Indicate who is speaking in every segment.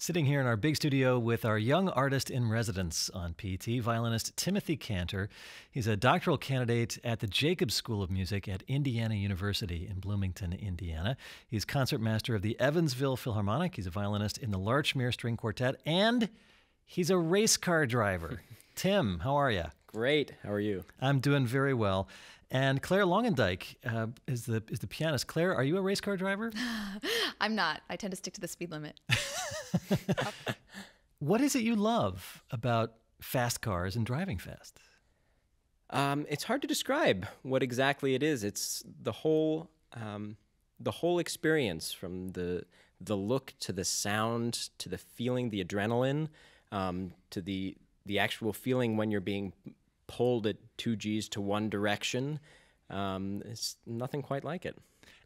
Speaker 1: Sitting here in our big studio with our young artist in residence on PT, violinist Timothy Kantor. He's a doctoral candidate at the Jacobs School of Music at Indiana University in Bloomington, Indiana. He's concertmaster of the Evansville Philharmonic. He's a violinist in the Larchmere String Quartet, and he's a race car driver. Tim, how are you?
Speaker 2: Great. How are you?
Speaker 1: I'm doing very well. And Claire Longendijk is the pianist. Claire, are you a race car driver?
Speaker 3: I'm not. I tend to stick to the speed limit.
Speaker 1: What is it you love about fast cars and driving fast?
Speaker 2: It's hard to describe what exactly it is. It's the whole experience, from the look to the sound to the feeling, the adrenaline, to the actual feeling when you're being pulled at 2 Gs to one direction. It's nothing quite like it.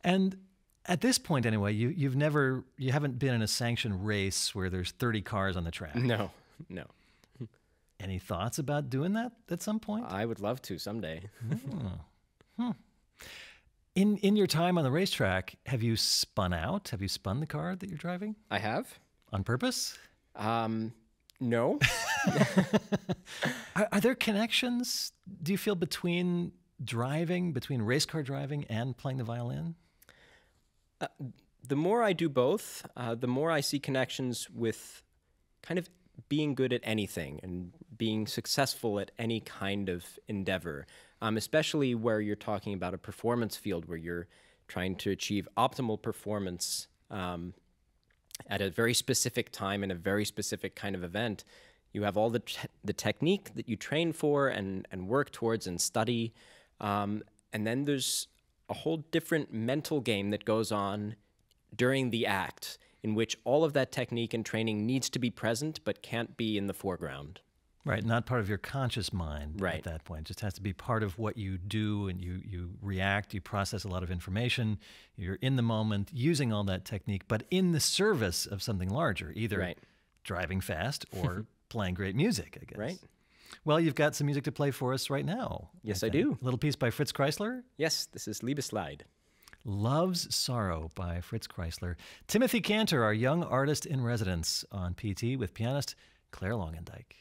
Speaker 1: And at this point, anyway, you haven't been in a sanctioned race where there's 30 cars on the track.
Speaker 2: No.
Speaker 1: Any thoughts about doing that at some point?
Speaker 2: I would love to someday.
Speaker 1: In your time on the racetrack, have you spun out? Have you spun the car that you're driving?
Speaker 2: I have.
Speaker 1: On purpose?
Speaker 2: No.
Speaker 1: Are there connections, do you feel, between race car driving and playing the violin?
Speaker 2: The more I do both, the more I see connections with kind of being good at anything and being successful at any kind of endeavor, especially where you're talking about a performance field where you're trying to achieve optimal performance at a very specific time in a very specific kind of event. You have all the technique that you train for and work towards and study. And then there's a whole different mental game that goes on during the act, in which all of that technique and training needs to be present but can't be in the foreground.
Speaker 1: Right, not part of your conscious mind
Speaker 2: right.
Speaker 1: At that point. It just has to be part of what you do, and you react, you process a lot of information, you're in the moment, using all that technique, but in the service of something larger, either
Speaker 2: right.
Speaker 1: driving fast or playing great music, I guess.
Speaker 2: Right.
Speaker 1: Well, you've got some music to play for us right now.
Speaker 2: Yes, I do.
Speaker 1: A little piece by Fritz Kreisler.
Speaker 2: Yes, this is Liebeslied.
Speaker 1: Love's Sorrow by Fritz Kreisler. Timothy Kantor, our young artist in residence on PT with pianist Claire Longendijk.